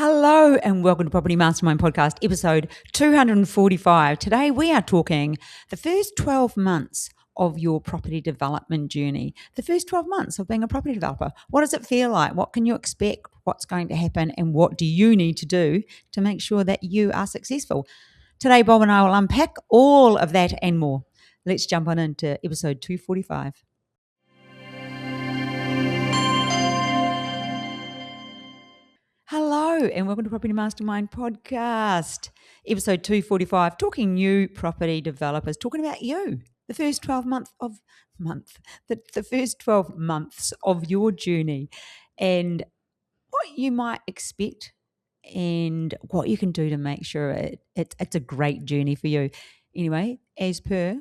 Hello and welcome to Property Mastermind Podcast, episode 245. Today we are talking the first 12 months of your property development journey. The first 12 months of being a property developer. What does it feel like? What can you expect? What's going to happen? And what do you need to do to make sure that you are successful? Today, Bob and I will unpack all of that and more. Let's jump on into episode 245. Hello and welcome to Property Mastermind Podcast, episode 245, talking new property developers, talking about you, the first 12 months of your journey and what you might expect and what you can do to make sure it's a great journey for you. Anyway, as per,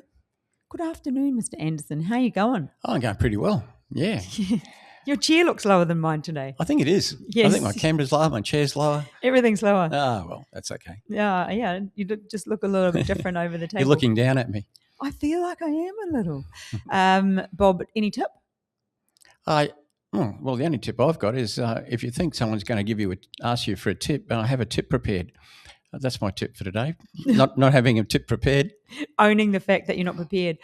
good afternoon, Mr. Anderson. How are you going? Oh, I'm going pretty well. Yeah. Your chair looks lower than mine today. I think it is. Yes. I think my camera's lower, my chair's lower. Everything's lower. Ah, well, that's okay. Yeah. You just look a little bit different over the table. You're looking down at me. I feel like I am a little. Bob, any tip? Well, the only tip I've got is if you think someone's going to ask you for a tip, I have a tip prepared. That's my tip for today. Not having a tip prepared. Owning the fact that you're not prepared.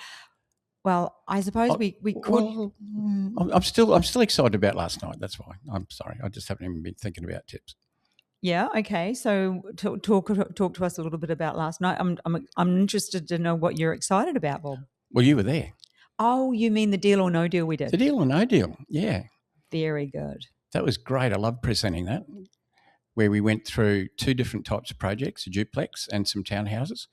Well, I suppose we could. Well, I'm still excited about last night. That's why. I'm sorry. I just haven't even been thinking about tips. Yeah. Okay. So talk to us a little bit about last night. I'm interested to know what you're excited about, Bob. Well, you were there. Oh, you mean the deal or no deal we did? The deal or no deal. Yeah. Very good. That was great. I love presenting that, where we went through two different types of projects, a duplex and some townhouses,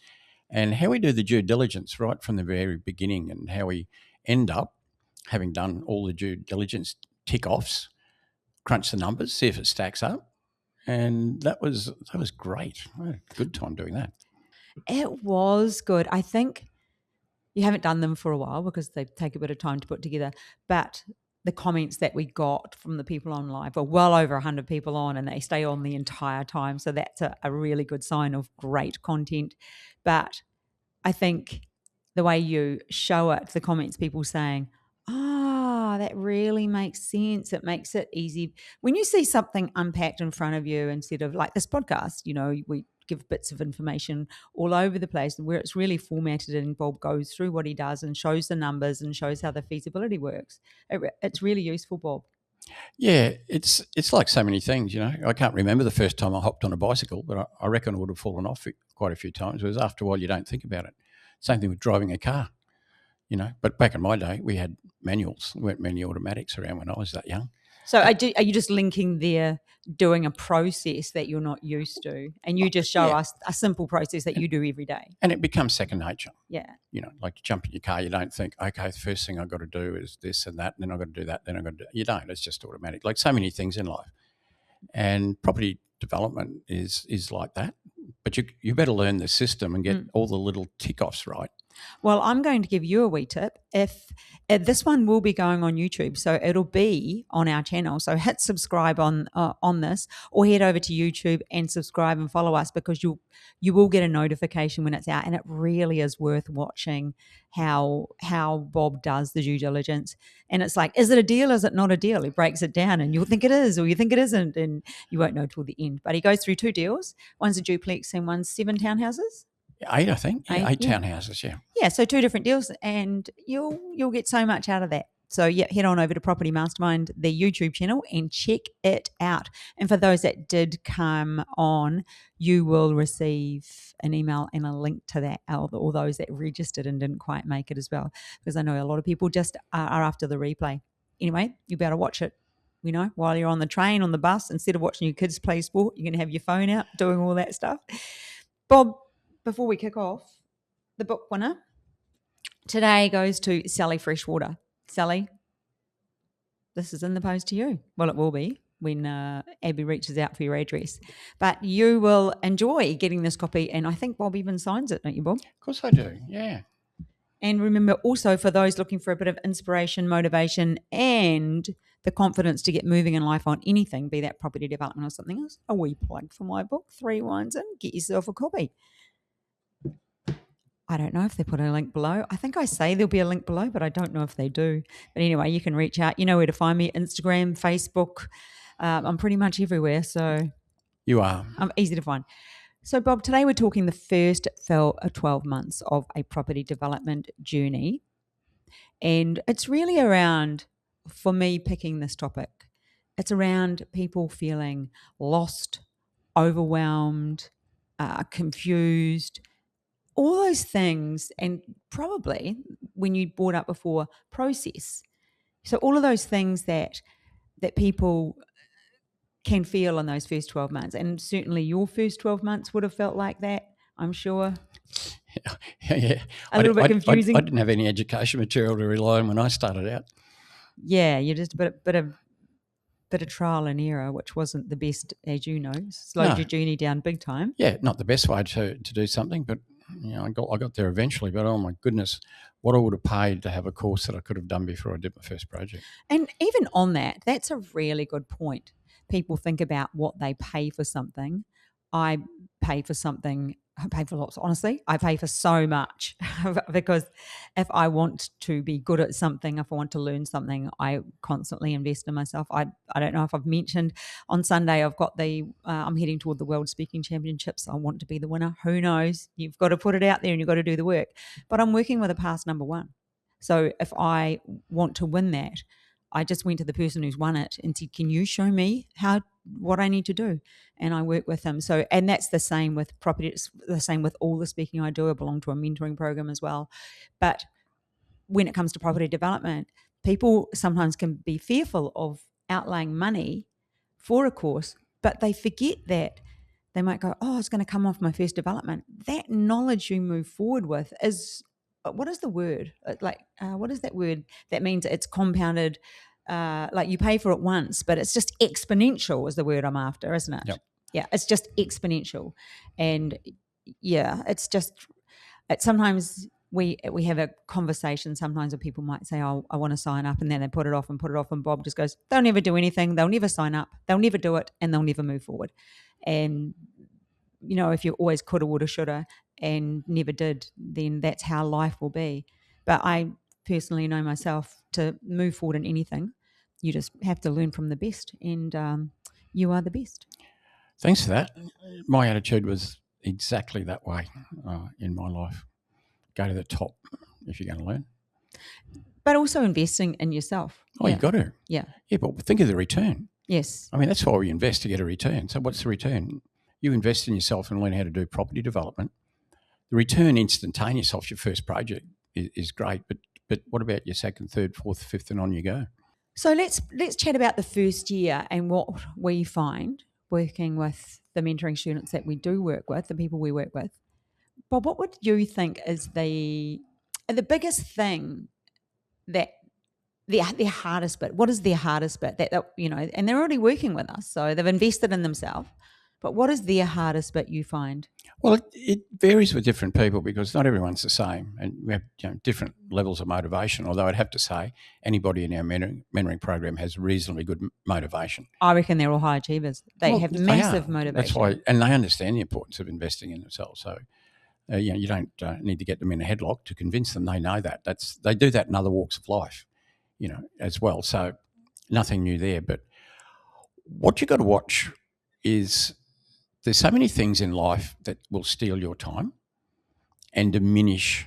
and how we do the due diligence right from the very beginning and how we end up having done all the due diligence tick-offs, crunch the numbers, see if it stacks up. And that was great. I had a good time doing that. It was good. I think you haven't done them for a while because they take a bit of time to put together, but the comments that we got from the people on live were well over 100 people on, and they stay on the entire time. So that's a really good sign of great content. But I think the way you show it, the comments, people saying, that really makes sense. It makes it easy. When you see something unpacked in front of you instead of like this podcast, we give bits of information all over the place where it's really formatted and Bob goes through what he does and shows the numbers and shows how the feasibility works. It's really useful, Bob. Yeah, it's like so many things, I can't remember the first time I hopped on a bicycle, but I reckon I would have fallen off it quite a few times. It was after a while you don't think about it. Same thing with driving a car, But back in my day, we had manuals. There weren't many automatics around when I was that young. So are you just linking there doing a process that you're not used to, and you just show us a simple process that you do every day? And it becomes second nature. Yeah. Like you jump in your car, you don't think, okay, the first thing I've got to do is this and that, and then I've got to do that, then I've got to do – you don't. It's just automatic, like so many things in life. And property development is like that. But you better learn the system and get all the little tick-offs right. Well, I'm going to give you a wee tip. If this one will be going on YouTube, so it'll be on our channel. So hit subscribe on this, or head over to YouTube and subscribe and follow us, because you will get a notification when it's out, and it really is worth watching how Bob does the due diligence. And it's like, is it a deal? Is it not a deal? He breaks it down, and you'll think it is, or you think it isn't, and you won't know till the end. But he goes through two deals. One's a duplex and one's 7 townhouses. 8, I think. Eight townhouses, yeah. Yeah, so 2 different deals, and you'll get so much out of that. So, head on over to Property Mastermind, the YouTube channel, and check it out. And for those that did come on, you will receive an email and a link to that, or those that registered and didn't quite make it as well, because I know a lot of people just are after the replay. Anyway, you better watch it, while you're on the train, on the bus. Instead of watching your kids play sport, you can have your phone out doing all that stuff. Bob, before we kick off, the book winner today goes to Sally Freshwater. Sally, this is in the post to you. Well, it will be when Abby reaches out for your address. But you will enjoy getting this copy, and I think Bob even signs it, don't you, Bob? Of course I do, yeah. And remember, also for those looking for a bit of inspiration, motivation, and the confidence to get moving in life on anything, be that property development or something else, a wee plug for my book, 3 Wines In, get yourself a copy. I don't know if they put a link below. I think I say there'll be a link below, but I don't know if they do. But anyway, you can reach out. You know where to find me, Instagram, Facebook. I'm pretty much everywhere. So You are. I'm easy to find. So, Bob, today we're talking the first 12 months of a property development journey. And it's really around, for me, picking this topic, it's around people feeling lost, overwhelmed, confused, all those things. And probably when you brought up before, process. So all of those things that people can feel in those first 12 months. And certainly your first 12 months would have felt like that, I'm sure. Yeah. A little bit confusing. I didn't have any education material to rely on when I started out. Yeah, you're just a bit of trial and error, which wasn't the best, as you know. Slowed your journey down big time. Yeah, not the best way to do something, but I got there eventually. But oh my goodness, what I would have paid to have a course that I could have done before I did my first project. And even on that's a really good point. People think about what they pay for something. I pay for lots, honestly. I pay for so much because if I want to be good at something, if I want to learn something, I constantly invest in myself. I don't know if I've mentioned on Sunday I've got I'm heading toward the World Speaking Championships. I want to be the winner. Who knows? You've got to put it out there and you've got to do the work. But I'm working with a past number one. So if I want to win that, I just went to the person who's won it and said, can you show me what I need to do? And I work with them. So, and that's the same with property. It's the same with all the speaking I do. I belong to a mentoring program as well. But when it comes to property development, people sometimes can be fearful of outlaying money for a course, but they forget that they might go, oh, it's going to come off my first development. That knowledge you move forward with is, what is the word? What is that word that means it's compounded? Like you pay for it once, but it's just exponential is the word I'm after, isn't it? Yep. Yeah, it's just exponential. And yeah, it's sometimes we have a conversation sometimes where people might say, oh, I want to sign up, and then they put it off. And Bob just goes, they'll never do anything. They'll never sign up. They'll never do it, and they'll never move forward. And, if you always coulda, woulda, shoulda and never did, then that's how life will be. But I personally know myself, to move forward in anything, you just have to learn from the best, and you are the best. Thanks for that. My attitude was exactly that way in my life. Go to the top if you're going to learn. But also investing in yourself. Oh, yeah. You've got to. Yeah. Yeah, but think of the return. Yes. I mean, that's why we invest, to get a return. So what's the return? You invest in yourself and learn how to do property development. The return instantaneous off your first project is great, but what about your second, third, fourth, fifth, and on you go? So let's chat about the first year and what we find working with the mentoring students that we do work with, the people we work with. Bob, what would you think is the biggest thing that their hardest bit? What is their hardest bit? That and they're already working with us, so they've invested in themselves. But what is their hardest bit you find? Well, it varies with different people because not everyone's the same, and we have different levels of motivation. Although I'd have to say, anybody in our mentoring program has reasonably good motivation. I reckon they're all high achievers. They have massive motivation. That's why, and they understand the importance of investing in themselves. So, you don't need to get them in a headlock to convince them. They know that. They do that in other walks of life, as well. So, nothing new there. But what you've got to watch is, there's so many things in life that will steal your time and diminish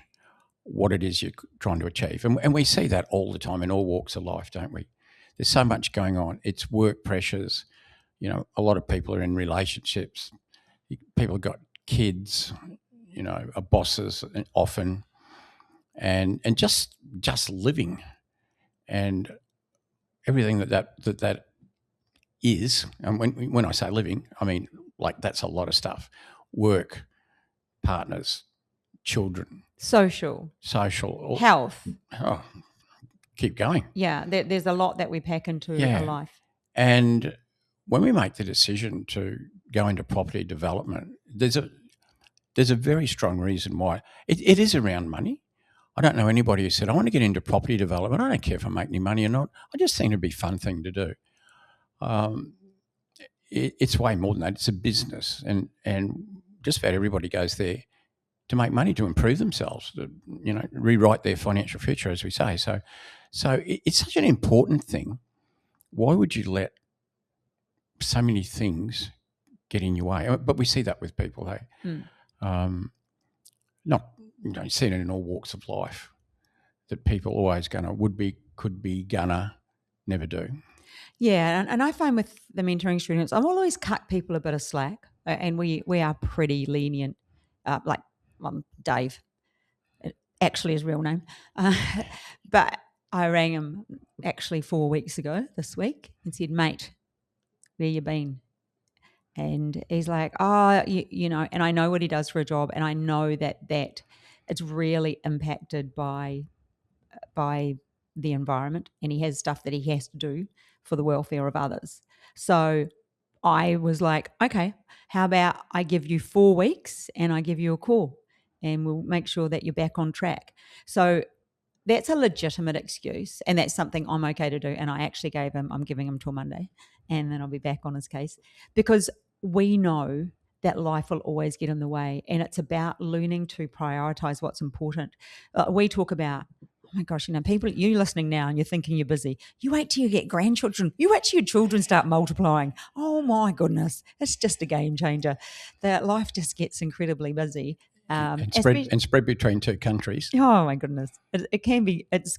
what it is you're trying to achieve. And we see that all the time in all walks of life, don't we? There's so much going on. It's work pressures. A lot of people are in relationships. People have got kids, are bosses often, and just living and everything that is. And when I say living, I mean, like, that's a lot of stuff. Work, partners, children. Social. Health. Oh, keep going. Yeah, there's a lot that we pack into a life. And when we make the decision to go into property development, there's a very strong reason why. It is around money. I don't know anybody who said, I want to get into property development. I don't care if I make any money or not. I just think it'd be a fun thing to do. It's way more than that. It's a business, and just about everybody goes there to make money, to improve themselves, to rewrite their financial future, as we say. So it's such an important thing. Why would you let so many things get in your way. But we see that with people, hey. Not, you see it in all walks of life, that people always would be, could be, gonna, never do. Yeah, and I find with the mentoring students, I've always cut people a bit of slack, and we are pretty lenient. Like Dave, actually his real name, but I rang him actually 4 weeks ago this week and said, "Mate, where you been?" And he's like, "Oh, you know," and I know what he does for a job, and I know that it's really impacted by the environment, and he has stuff that he has to do for the welfare of others. So I was like, okay, how about I give you 4 weeks and I give you a call and we'll make sure that you're back on track. So that's a legitimate excuse, and that's something I'm okay to do. And I actually I'm giving him till Monday, and then I'll be back on his case, because we know that life will always get in the way, and it's about learning to prioritize what's important. We talk about, oh my gosh, people, you listening now and you're thinking you're busy. You wait till you get grandchildren. You wait till your children start multiplying. Oh my goodness, it's just a game changer. That life just gets incredibly busy. And spread between two countries. Oh my goodness, it can be. It's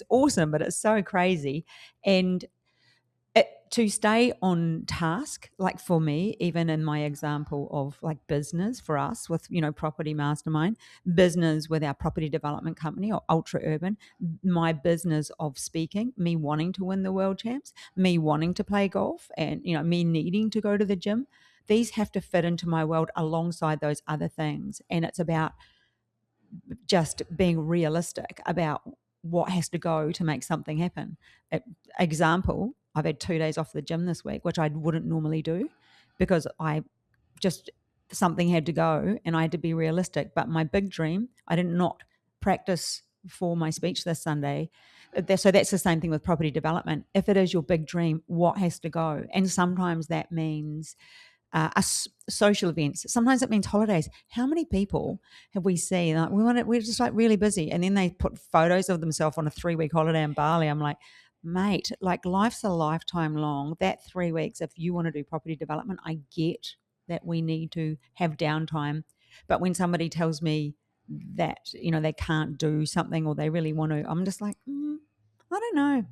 awesome, but it's so crazy. And to stay on task, like for me, even in my example of like business for us with, Property Mastermind, business with our property development company or Ultra Urban, my business of speaking, me wanting to win the world champs, me wanting to play golf, and, me needing to go to the gym, these have to fit into my world alongside those other things. And it's about just being realistic about what has to go to make something happen. Example, I've had 2 days off the gym this week, which I wouldn't normally do, because something had to go and I had to be realistic. But my big dream, I did not practice for my speech this Sunday. So that's the same thing with property development. If it is your big dream, what has to go? And sometimes that means social events. Sometimes it means holidays. How many people have we seen? Like, we're just like really busy, and then they put photos of themselves on a 3-week holiday in Bali. I'm like, mate, like life's a lifetime long. That 3 weeks, if you want to do property development, I get that we need to have downtime. But when somebody tells me that, they can't do something or they really want to, I'm just like, I don't know.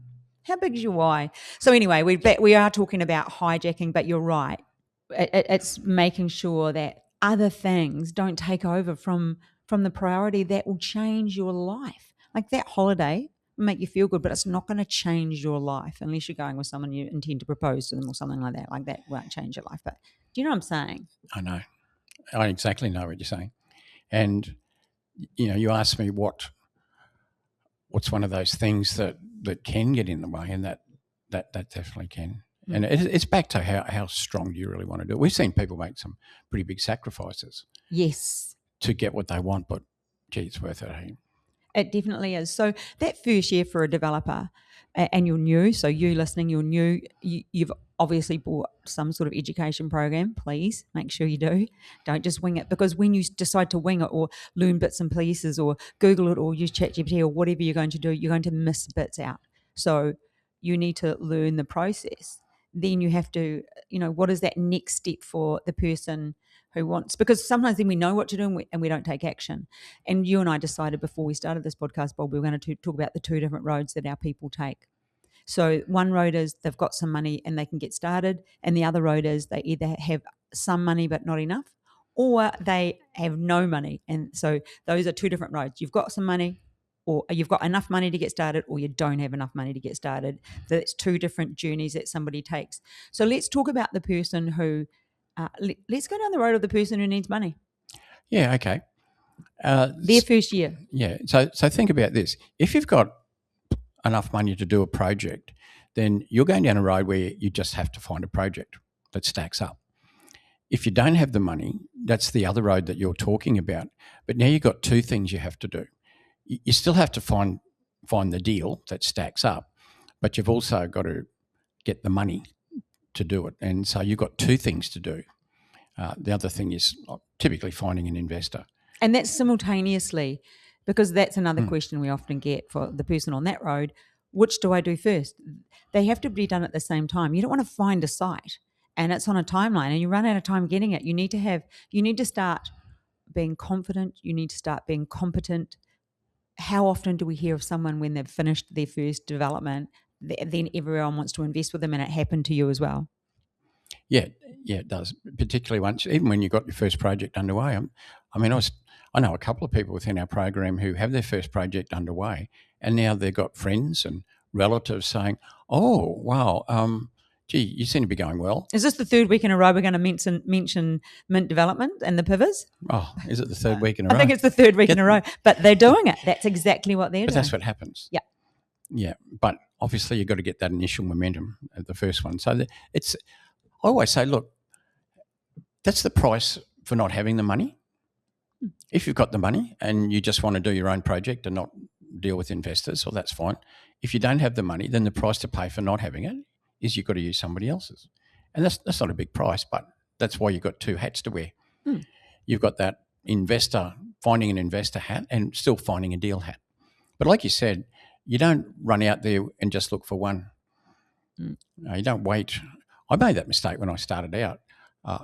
How big is your why? So anyway, we are talking about hijacking, but you're right. It's making sure that other things don't take over from the priority that will change your life. Like that holiday will make you feel good, but it's not going to change your life unless you're going with someone you intend to propose to them or something like that. Like that won't change your life. But do you know what I'm saying? I know. I exactly know what you're saying. And, you asked me what's one of those things that can get in the way, and that definitely can. And it's back to how strong do you really want to do it. We've seen people make some pretty big sacrifices. Yes. To get what they want, but gee, it's worth it. Hey? It definitely is. So that first year for a developer, and you're new, so you listening, you're new, you've obviously bought some sort of education program. Please make sure you do. Don't just wing it, because when you decide to wing it or learn bits and pieces or Google it or use ChatGPT or whatever you're going to do, you're going to miss bits out. So you need to learn the process. Then you have to, what is that next step for the person who wants, because sometimes then we know what to do and we don't take action. And you and I decided before we started this podcast, Bob, we were going to talk about the 2 different roads that our people take. So one road is they've got some money and they can get started, and the other road is they either have some money but not enough, or they have no money. And so those are 2 different roads. You've got some money, or you've got enough money to get started, or you don't have enough money to get started. That's 2 different journeys that somebody takes. So let's talk about the person who, let's go down the road of the person who needs money. Yeah, okay. Their first year. Yeah, so think about this. If you've got enough money to do a project, then you're going down a road where you just have to find a project that stacks up. If you don't have the money, that's the other road that you're talking about. But now you've got 2 things you have to do. You still have to find the deal that stacks up, but you've also got to get the money to do it. And so you've got 2 things to do. The other thing is typically finding an investor. And that's simultaneously, because that's another question we often get for the person on that road. Which do I do first? They have to be done at the same time. You don't want to find a site and it's on a timeline and you run out of time getting it, you need to start being confident. You need to start being competent. How often do we hear of someone when they've finished their first development, then everyone wants to invest with them, and it happened to you as well? Yeah, it does. Particularly even when you got your first project underway. I know a couple of people within our program who have their first project underway, and now they've got friends and relatives saying, "Oh, wow, gee, you seem to be going well." Is this the third week in a row we're going to mention Mint Development and the Pivers? Oh, is it the third week in a row? I think it's the third week in a row, but they're doing it. That's exactly what they're doing. But that's what happens. Yeah. Yeah, but obviously you've got to get that initial momentum at the first one. So I always say, look, that's the price for not having the money. If you've got the money and you just want to do your own project and not deal with investors, well, that's fine. If you don't have the money, then the price to pay for not having it is you've got to use somebody else's. And that's not a big price, but that's why you've got two hats to wear. You've got that finding an investor hat and still finding a deal hat. But like you said, you don't run out there and just look for one. You don't wait. I made that mistake when I started out.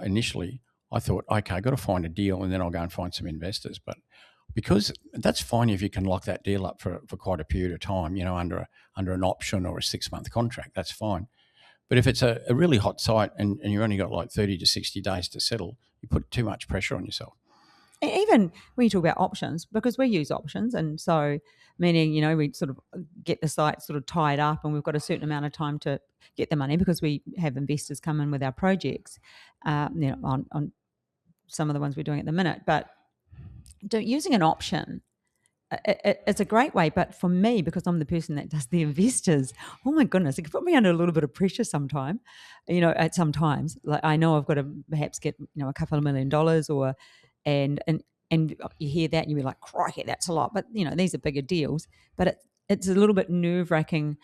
Initially, I thought, okay, I've got to find a deal and then I'll go and find some investors. But because that's fine if you can lock that deal up for quite a period of time, under an option or a 6-month contract, that's fine. But if it's a really hot site and you've only got like 30 to 60 days to settle, you put too much pressure on yourself. Even when you talk about options, because we use options, and so meaning, we sort of get the site sort of tied up and we've got a certain amount of time to get the money because we have investors come in with our projects, on some of the ones we're doing at the minute. But using an option, it's a great way. But for me, because I'm the person that does the investors, oh my goodness, it can put me under a little bit of pressure sometimes. At some times, like I know I've got to perhaps get a couple of $1 million and you hear that and you're like, crikey, that's a lot. But these are bigger deals. But it's a little bit nerve wracking.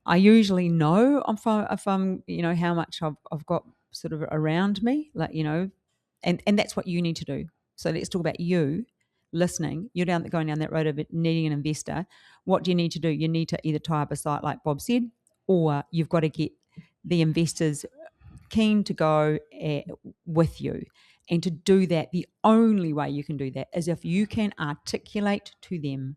I usually know if I'm how much I've got sort of around me, and that's what you need to do. So let's talk about you listening. You're going down that road of needing an investor. What do you need to do? You need to either tie up a site like Bob said, or you've got to get the investors keen to go with you. And to do that, the only way you can do that is if you can articulate to them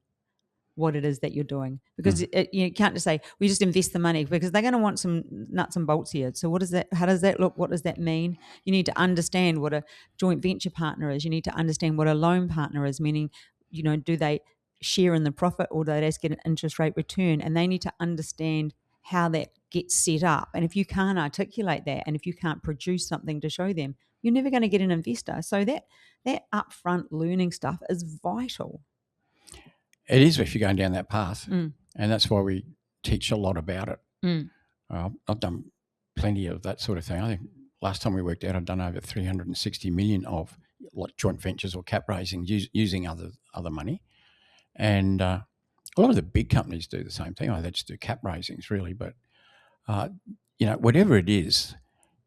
what it is that you're doing. Because you can't just say, we just invest the money, because they're going to want some nuts and bolts here. So what is that? How does that look? What does that mean? You need to understand what a joint venture partner is. You need to understand what a loan partner is, meaning, do they share in the profit or do they just get an interest rate return? And they need to understand how that gets set up. And if you can't articulate that, and if you can't produce something to show them, you're never going to get an investor. So that upfront learning stuff is vital. It is if you're going down that path. And that's why we teach a lot about it. I've done plenty of that sort of thing. I think last time we worked out, I've done over 360 million of like joint ventures or cap raising using other money. And a lot of the big companies do the same thing. They just do cap raisings really. But, whatever it is,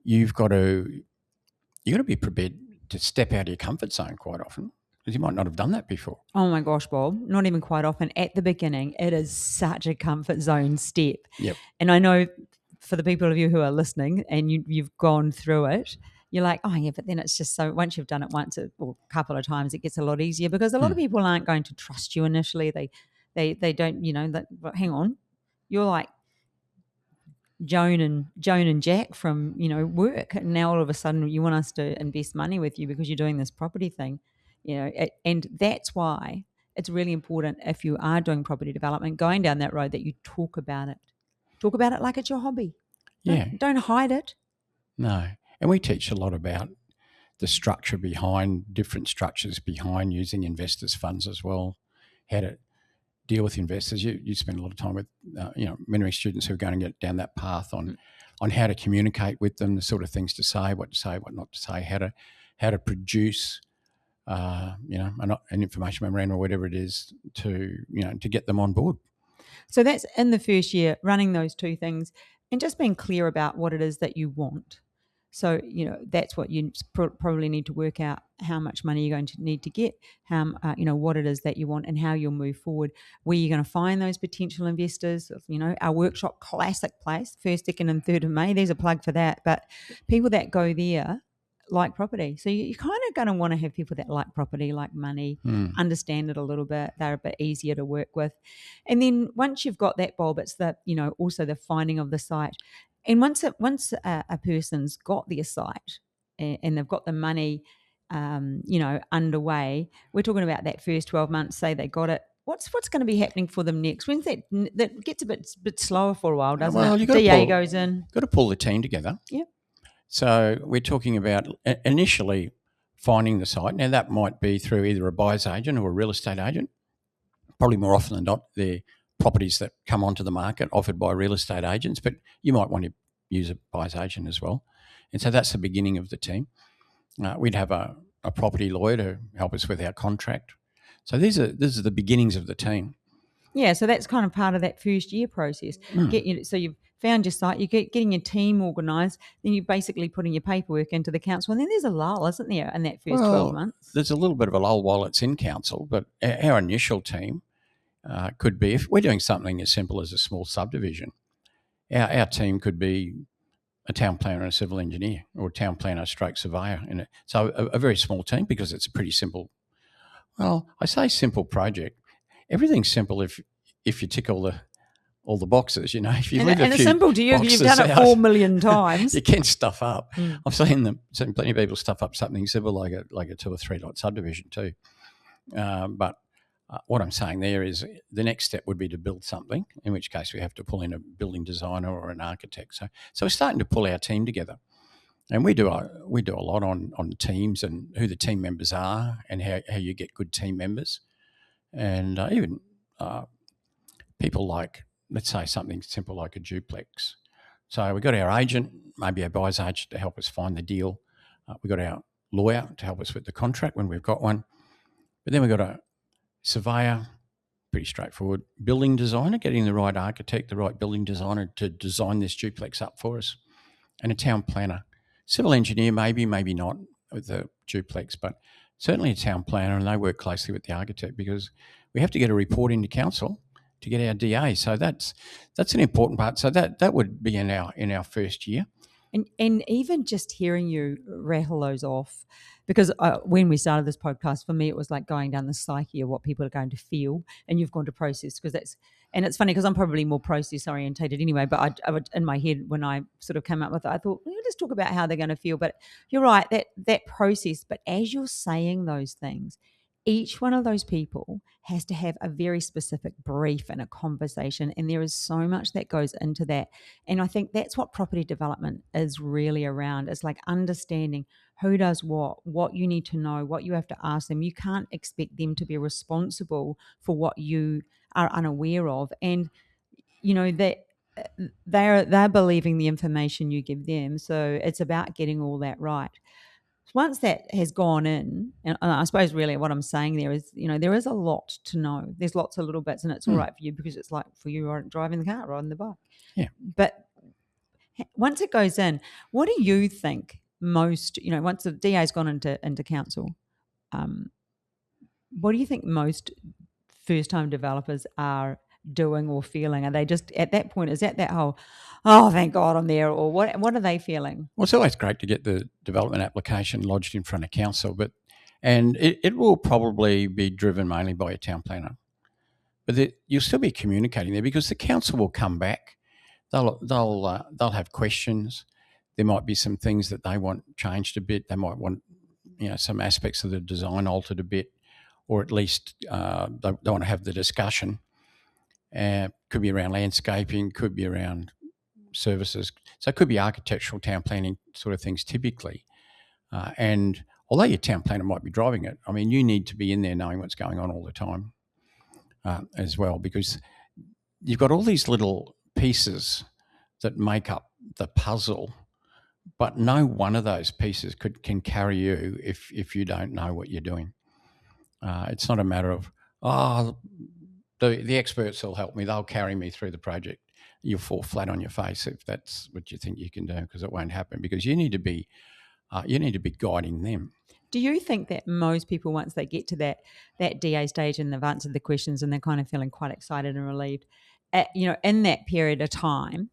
you've got to be prepared to step out of your comfort zone quite often, because you might not have done that before. Oh my gosh, Bob, not even quite often. At the beginning, it is such a comfort zone step. Yep. And I know for the people of you who are listening and you've gone through it, you're like, oh yeah, but then it's just so, once you've done it once or a couple of times, it gets a lot easier, because a lot of people aren't going to trust you initially. They don't, hang on, you're like Joan and Jack from, work. And now all of a sudden you want us to invest money with you because you're doing this property thing, and that's why it's really important, if you are doing property development, going down that road, that you talk about it. Talk about it like it's your hobby. Yeah. Don't hide it. No. And we teach a lot about the structure behind, different structures behind using investors' funds as well, how to deal with investors. You spend a lot of time with, many students who are going to get down that path on how to communicate with them, the sort of things to say, what not to say, how to produce, an information memorandum or whatever it is to get them on board. So that's in the first year, running those two things and just being clear about what it is that you want. So, that's what you probably need to work out, how much money you're going to need to get, how, what it is that you want and how you'll move forward, where you're going to find those potential investors. Our workshop, classic place, 1st, 2nd and 3rd of May. There's a plug for that. But people that go there like property. So you're kind of going to want to have people that like property, like money, understand it a little bit. They're a bit easier to work with. And then once you've got that, Bob, it's the, also the finding of the site. And once a person's got their site and they've got the money, underway, we're talking about that first 12 months, say they got it. What's going to be happening for them next? When's that gets a bit slower for a while, doesn't it? You DA goes in. Got to pull the team together. Yeah. So we're talking about initially finding the site. Now that might be through either a buyer's agent or a real estate agent. Probably more often than not, they're properties that come onto the market offered by real estate agents, but you might want to use a buyer's agent as well. And so that's the beginning of the team. We'd have a property lawyer to help us with our contract. So this is the beginnings of the team. Yeah, so that's kind of part of that first year process. So you've found your site, you're getting your team organised, then you're basically putting your paperwork into the council, and then there's a lull, isn't there, in that first 12 months? There's a little bit of a lull while it's in council, but our initial team could be, if we're doing something as simple as a small subdivision, our team could be a town planner and a civil engineer, or a town planner stroke surveyor. So a very small team, because it's a pretty simple, well, I say simple project. Everything's simple if you tick all the boxes, If you leave a few it's simple to you if you've done it 4 million times. You can stuff up. I've seen plenty of people stuff up something simple like a 2 or 3 lot subdivision too. But what I'm saying there is the next step would be to build something, in which case we have to pull in a building designer or an architect. So we're starting to pull our team together, and we do a lot on teams and who the team members are and how you get good team members, and even people like, let's say something simple like a duplex. So we've got our agent, maybe our buyer's agent, to help us find the deal. We've got our lawyer to help us with the contract when we've got one, but then we've got a surveyor, pretty straightforward. Building designer, getting the right architect, the right building designer to design this duplex up for us. And a town planner. Civil engineer, maybe not with the duplex, but certainly a town planner, and they work closely with the architect because we have to get a report into council to get our DA. So that's an important part. So that would be in our first year. And even just hearing you rattle those off, because when we started this podcast, for me, it was like going down the psyche of what people are going to feel, and you've gone to process, and it's funny because I'm probably more process orientated anyway, but I would, in my head, when I sort of came up with it, I thought, let's talk about how they're going to feel. But you're right, that process, but as you're saying those things, each one of those people has to have a very specific brief and a conversation, and there is so much that goes into that. And I think that's what property development is really around. It's like understanding who does what you need to know, what you have to ask them. You can't expect them to be responsible for what you are unaware of, and that they're believing the information you give them. So it's about getting all that right. Once that has gone in, and I suppose really what I'm saying there is, there is a lot to know. There's lots of little bits, and it's all right for you because it's like for you driving the car, riding the bike. Yeah. But once it goes in, what do you think most, once the DA's gone into council, what do you think most first-time developers are doing or feeling? Are they just at that point, is that whole, oh, thank God I'm there, or what are they feeling? Well, it's always great to get the development application lodged in front of council, and it will probably be driven mainly by a town planner, but you'll still be communicating there because the council will come back. They'll have questions. There might be some things that they want changed a bit. They might want some aspects of the design altered a bit, or at least they want to have the discussion. Could be around landscaping, could be around services. So it could be architectural, town planning sort of things typically. And although your town planner might be driving it, I mean, you need to be in there knowing what's going on all the time as well, because you've got all these little pieces that make up the puzzle, but no one of those pieces can carry you if you don't know what you're doing. It's not a matter of, the experts will help me, they'll carry me through the project. you'll fall flat on your face if that's what you think you can do, because it won't happen, because you need to be guiding them. Do you think that most people, once they get to that DA stage and they've answered the questions and they're kind of feeling quite excited and relieved, in that period of time,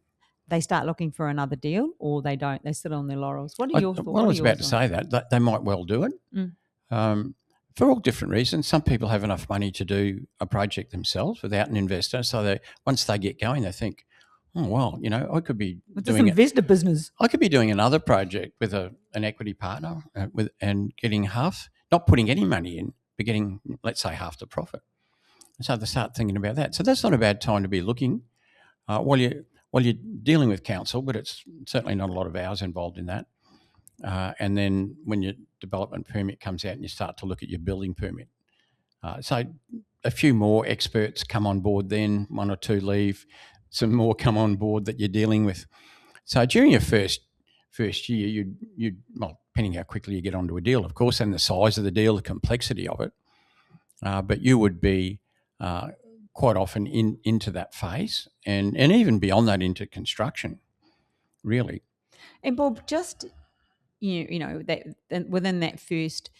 they start looking for another deal, or they don't? They sit on their laurels. What are your thoughts? Well, I was about to say that they might well do it for all different reasons. Some people have enough money to do a project themselves without an investor, so once they get going, they think, oh well, I could be doing investor business. I could be doing another project with an equity partner and getting half, not putting any money in, but getting, let's say, half the profit. And so they start thinking about that. So that's not a bad time to be looking while you're dealing with council, but it's certainly not a lot of hours involved in that. And then when your development permit comes out and you start to look at your building permit. So a few more experts come on board then, one or two leave, some more come on board that you're dealing with. So during your first year, you'd depending how quickly you get onto a deal, of course, and the size of the deal, the complexity of it, but you would be quite often into that phase and even beyond that into construction, really. And Bob, just that within that first,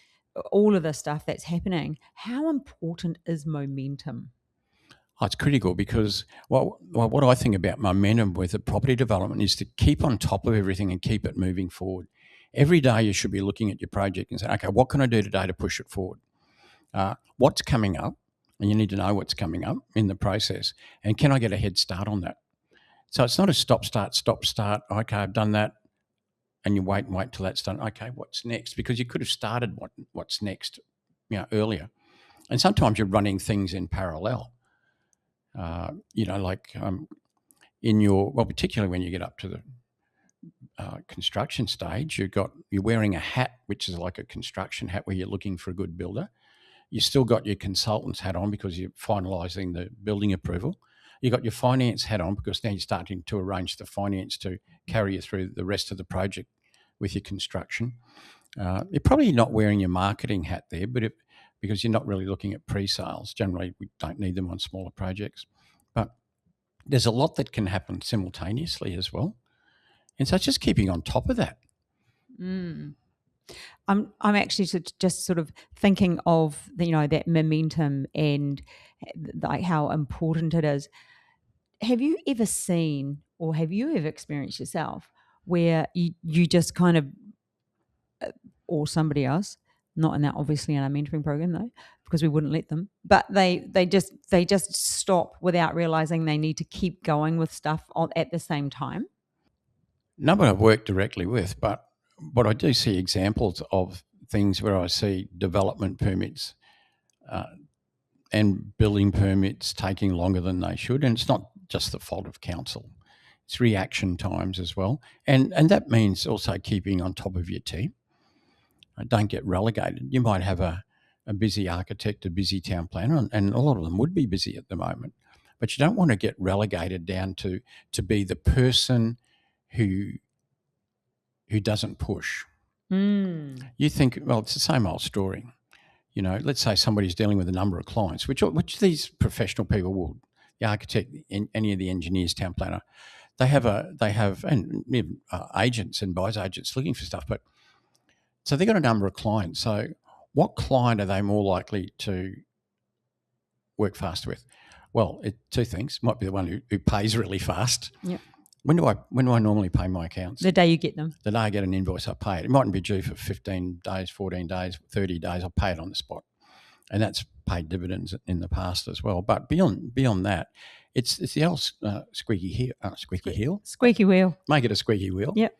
all of the stuff that's happening, how important is momentum? Oh, it's critical, because what I think about momentum with a property development is to keep on top of everything and keep it moving forward. Every day you should be looking at your project and saying, okay, what can I do today to push it forward? What's coming up? And you need to know what's coming up in the process. And can I get a head start on that? So it's not a stop, start. Okay, I've done that. And you wait till that's done. Okay, what's next? Because you could have started what's next earlier. And sometimes you're running things in parallel. Particularly when you get up to the construction stage, you're wearing a hat, which is like a construction hat where you're looking for a good builder. You still got your consultant's hat on because you're finalising the building approval. You got your finance hat on because now you're starting to arrange the finance to carry you through the rest of the project with your construction. You're probably not wearing your marketing hat there, because you're not really looking at pre-sales. Generally, we don't need them on smaller projects. But there's a lot that can happen simultaneously as well. And so it's just keeping on top of that. I'm actually just sort of thinking of that momentum and like how important it is. Have you ever seen, or have you ever experienced yourself, where you just kind of, or somebody else, not in that obviously in our mentoring program though, because we wouldn't let them, but they just stop without realizing they need to keep going with stuff at the same time? Nobody I've worked directly with, but I do see examples of things where I see development permits and building permits taking longer than they should, and it's not just the fault of council. It's reaction times as well, and that means also keeping on top of your team. Don't get relegated. You might have a busy architect, a busy town planner, and a lot of them would be busy at the moment, but you don't want to get relegated down to be the person who doesn't push. You think, well, it's the same old story. Let's say somebody's dealing with a number of clients, which these professional people will, the architect, any of the engineers, town planner, they have agents and buyers agents looking for stuff. But so they've got a number of clients. So what client are they more likely to work fast with? Well, two things. Might be the one who pays really fast. Yep. When do I normally pay my accounts? The day you get them. The day I get an invoice, I pay it. It mightn't be due for 15 days, 14 days, 30 days. I'll pay it on the spot. And that's paid dividends in the past as well. But beyond that, it's the old squeaky heel. Squeaky wheel. Make it a squeaky wheel. Yep.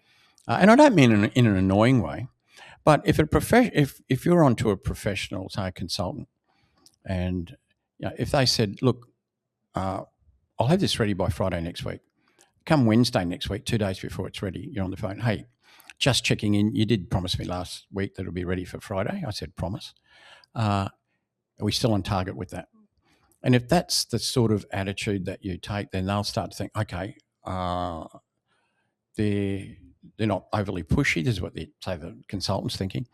And I don't mean in an annoying way, but if you're onto a professional, say a consultant, and if they said, look, I'll have this ready by Friday next week. Come Wednesday next week, 2 days before it's ready, you're on the phone. Hey, just checking in. You did promise me last week that it'll be ready for Friday. I said promise. Are we still on target with that? And if that's the sort of attitude that you take, then they'll start to think, okay, they're not overly pushy. This is what the consultant's thinking,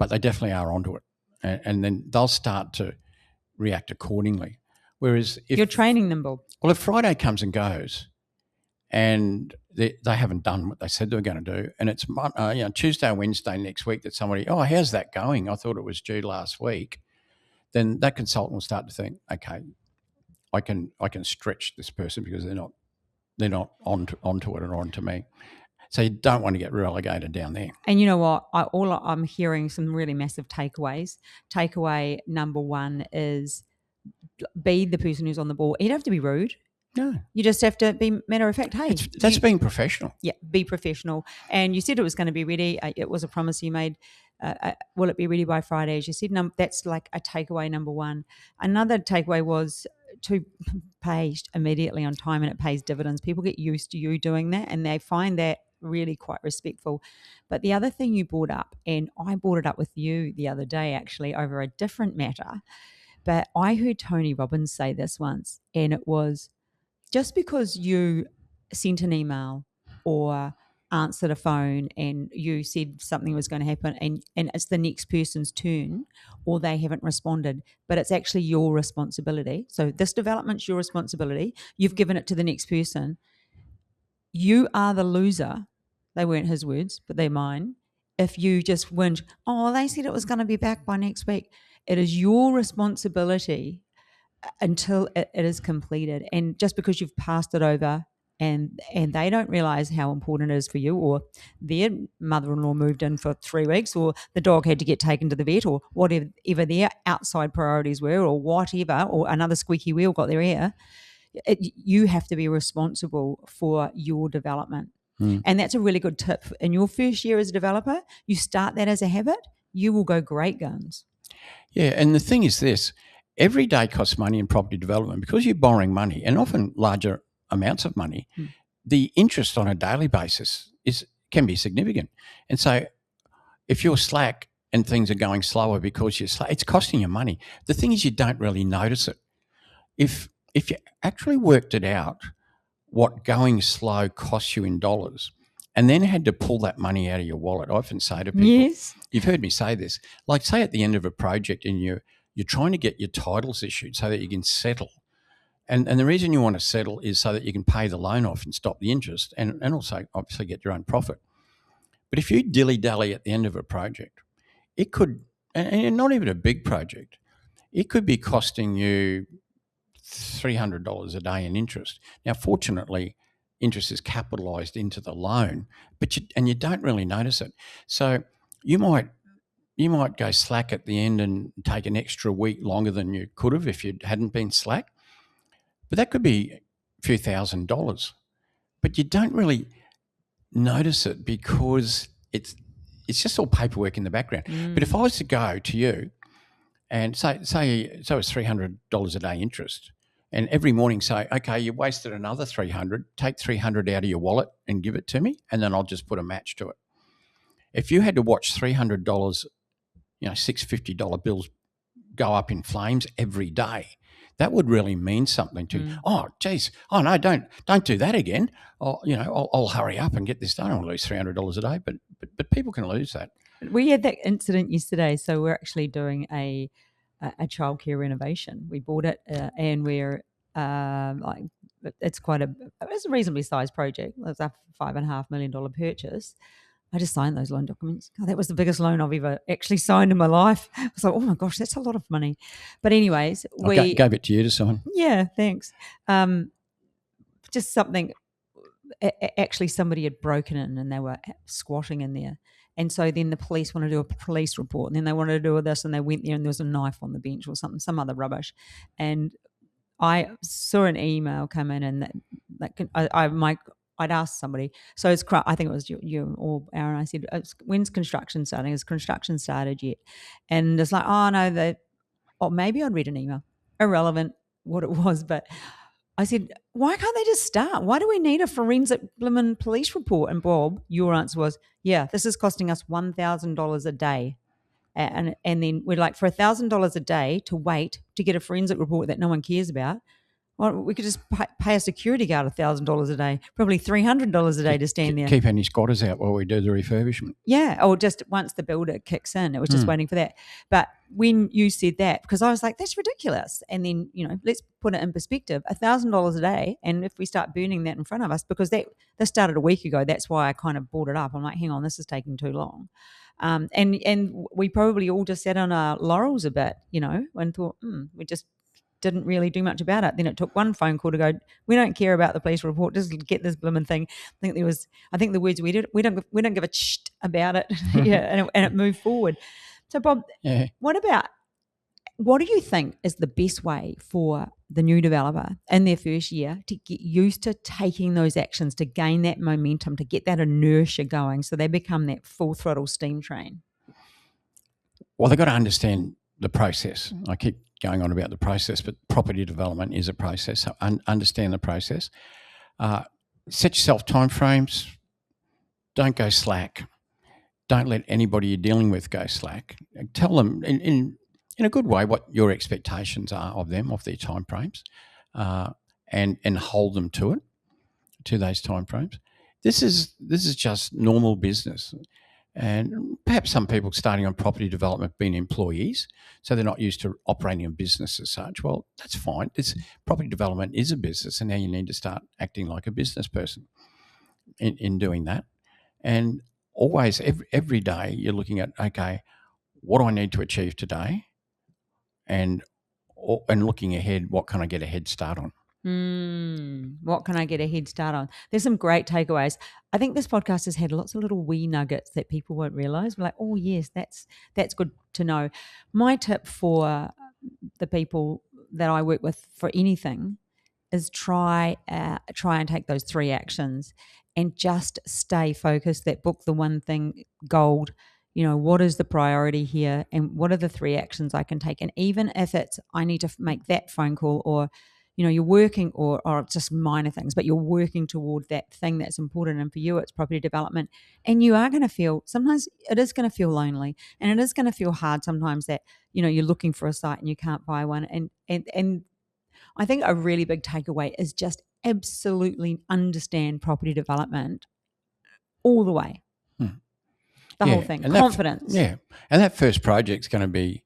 but they definitely are onto it. And then they'll start to react accordingly. Whereas if you're training them, Bob. Well, if Friday comes and goes, and they haven't done what they said they were going to do. And it's Tuesday or Wednesday next week that somebody, oh, how's that going? I thought it was due last week. Then that consultant will start to think, okay, I can stretch this person because they're not onto it or onto me. So you don't want to get relegated down there. And you know what? I'm hearing some really massive takeaways. Takeaway number one is be the person who's on the ball. You don't have to be rude. No. You just have to be matter of fact. Hey, that's being professional. Yeah, be professional. And you said it was going to be ready. It was a promise you made. Will it be ready by Friday? As you said, that's like a takeaway number one. Another takeaway was to pay immediately on time, and it pays dividends. People get used to you doing that, and they find that really quite respectful. But the other thing you brought up, and I brought it up with you the other day actually over a different matter, but I heard Tony Robbins say this once, and it was, just because you sent an email or answered a phone and you said something was going to happen and it's the next person's turn or they haven't responded, but it's actually your responsibility. So this development's your responsibility. You've given it to the next person. You are the loser. They weren't his words, but they're mine. If you just whinge, oh, they said it was going to be back by next week. It is your responsibility until it is completed. And just because you've passed it over and they don't realize how important it is for you, or their mother-in-law moved in for 3 weeks, or the dog had to get taken to the vet, or whatever their outside priorities were, or whatever, or another squeaky wheel got their ear, you have to be responsible for your development. And that's a really good tip. In your first year as a developer, you start that as a habit, you will go great guns. Yeah, and the thing is this, every day costs money in property development because you're borrowing money, and often larger amounts of money. The interest on a daily basis can be significant. And so if you're slack and things are going slower because you're slack, it's costing you money. The thing is, you don't really notice it. If you actually worked it out, what going slow costs you in dollars, and then had to pull that money out of your wallet, I often say to people, yes, you've heard me say this, like say at the end of a project and you're trying to get your titles issued so that you can settle. And the reason you want to settle is so that you can pay the loan off and stop the interest and also obviously get your own profit. But if you dilly-dally at the end of a project, it could, and not even a big project, it could be costing you $300 a day in interest. Now, fortunately, interest is capitalised into the loan, but you don't really notice it. So you might go slack at the end and take an extra week longer than you could have if you hadn't been slack. But that could be a few $1,000s. But you don't really notice it because it's just all paperwork in the background. But if I was to go to you and say it's $300 a day interest, and every morning say, okay, you wasted another $300, take $300 out of your wallet and give it to me, and then I'll just put a match to it. If you had to watch $300, $650 bills go up in flames every day, that would really mean something to, oh, geez, oh, no, don't do that again. I'll hurry up and get this done. I don't want to lose $300 a day, but people can lose that. We had that incident yesterday, so we're actually doing a childcare renovation. We bought it and we're it's a reasonably sized project. It was a $5.5 million purchase. I just signed those loan documents. God, that was the biggest loan I've ever actually signed in my life. I was like, oh my gosh, that's a lot of money. But anyways, we gave it to you to sign. Yeah, thanks. Just something. Actually, somebody had broken in and they were squatting in there. And so then the police wanted to do a police report, and then they wanted to do this, and they went there and there was a knife on the bench or something, some other rubbish. And I saw an email come in, and I'd asked somebody. So I think it was you or Aaron. I said, when's construction starting? Has construction started yet? And it's like, oh no, maybe I'd read an email. Irrelevant what it was, but I said, why can't they just start? Why do we need a forensic blimmin' police report? And Bob, your answer was, yeah, this is costing us $1,000 a day. And then we're like, for $1,000 a day to wait to get a forensic report that no one cares about, Well, we could just pay a security guard $1,000 a day, probably $300 a day to stand there. Keep any squatters out while we do the refurbishment. Yeah, or just once the builder kicks in, it was just waiting for that. But when you said that, because I was like, that's ridiculous. And then, let's put it in perspective, $1,000 a day. And if we start burning that in front of us, because that started a week ago, that's why I kind of brought it up. I'm like, hang on, this is taking too long. And we probably all just sat on our laurels a bit, and thought, we just didn't really do much about it. Then it took one phone call to go, we don't care about the police report, just get this blooming thing. I think the words we don't give a shit about it. Yeah, and it moved forward. So Bob, what do you think is the best way for the new developer in their first year to get used to taking those actions, to gain that momentum, to get that inertia going so they become that full throttle steam train? Well, they've got to understand the process. I keep going on about the process, but property development is a process. So understand the process. Set yourself timeframes. Don't go slack. Don't let anybody you're dealing with go slack. Tell them in a good way what your expectations are of them, of their timeframes, and hold them to those timeframes. This is just normal business. And perhaps some people starting on property development being employees, so they're not used to operating a business as such. Well, that's fine. Property development is a business, and now you need to start acting like a business person in doing that. And always, every day, you're looking at, okay, what do I need to achieve today? And looking ahead, what can I get a head start on? What can I get a head start on? There's some great takeaways. I think this podcast has had lots of little wee nuggets that people won't realize. We're like, oh yes, that's good to know. My tip for the people that I work with for anything is try and take those 3 actions and just stay focused. That book, The One Thing Gold. What is the priority here, and what are the 3 actions I can take? And even if it's I need to make that phone call, or you're working, or just minor things, but you're working toward that thing that's important. And for you, it's property development. And you are going to feel, sometimes it is going to feel lonely, and it is going to feel hard sometimes that, you're looking for a site and you can't buy one. And I think a really big takeaway is just absolutely understand property development all the way. The whole thing, and confidence. And that first project's going to be,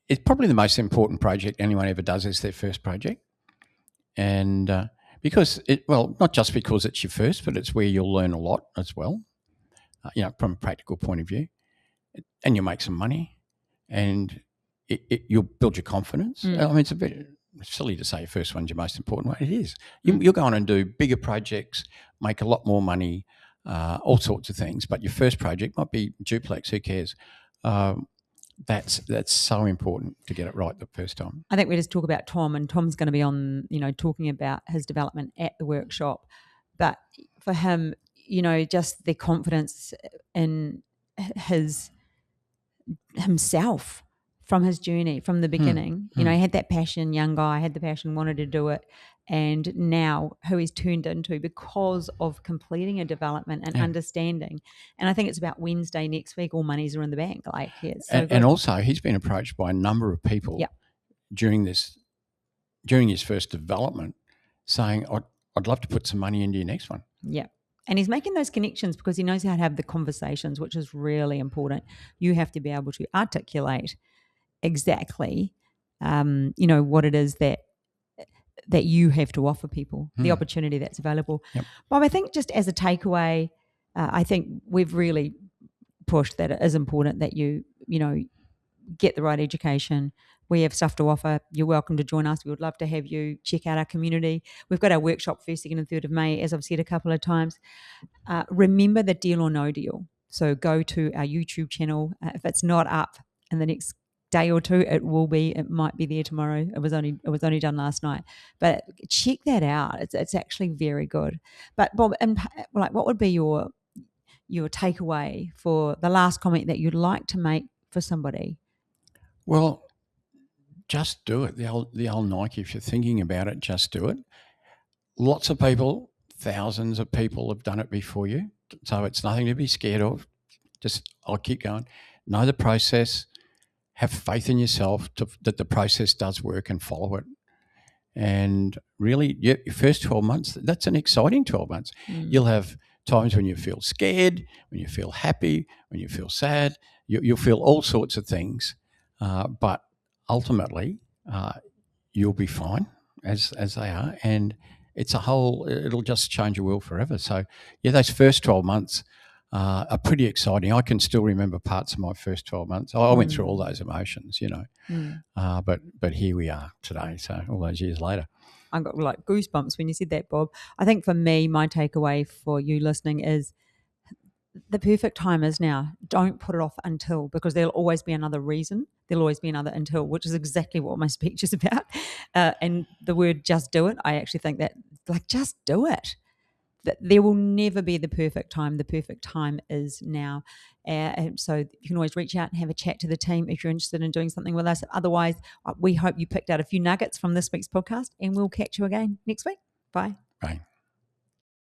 it's probably the most important project anyone ever does is their first project. And because not just because it's your first, but it's where you'll learn a lot as well, from a practical point of view. And you'll make some money, and you'll build your confidence. I mean, it's a bit silly to say your first one's your most important one. It is. You'll go on and do bigger projects, make a lot more money, all sorts of things. But your first project might be duplex. Who cares? That's so important to get it right the first time. I think we just talk about Tom, and Tom's going to be on, talking about his development at the workshop. But for him, just the confidence in himself from his journey, from the beginning. He had that passion, young guy, had the passion, wanted to do it. And now who he's turned into because of completing a development and understanding. And I think it's about Wednesday next week, all monies are in the bank. And also he's been approached by a number of people during his first development saying, I'd love to put some money into your next one. Yeah. And he's making those connections because he knows how to have the conversations, which is really important. You have to be able to articulate exactly, what it is that you have to offer people, the opportunity that's available. Yep. Bob, I think just as a takeaway, I think we've really pushed that it is important that you get the right education. We have stuff to offer. You're welcome to join us. We would love to have you check out our community. We've got our workshop 1st, 2nd and 3rd of May, as I've said a couple of times. Remember the Deal or No Deal. So go to our YouTube channel. If it's not up in the next day or 2, it will be. It might be there tomorrow. It was only done last night, but check that out. It's actually very good. But Bob, what would be your takeaway for the last comment that you'd like to make for somebody? Well, just do it. The old Nike. If you're thinking about it, just do it. Lots of people, thousands of people have done it before you, so it's nothing to be scared of. I'll keep going. Know the process. Have faith in yourself that the process does work and follow it. And really, your first 12 months, that's an exciting 12 months. You'll have times when you feel scared, when you feel happy, when you feel sad. You'll feel all sorts of things. But ultimately, you'll be fine as they are. And it'll just change your world forever. So, yeah, those first 12 months are pretty exciting. I can still remember parts of my first 12 months. I went through all those emotions, but here we are today. So all those years later. I got like goosebumps when you said that, Bob. I think for me, my takeaway for you listening is the perfect time is now. Don't put it off until, because there'll always be another reason. There'll always be another until, which is exactly what my speech is about. And the word just do it, I actually think that, like, just do it. That there will never be the perfect time. The perfect time is now. And so you can always reach out and have a chat to the team if you're interested in doing something with us. Otherwise, we hope you picked out a few nuggets from this week's podcast, and we'll catch you again next week. Bye. Bye.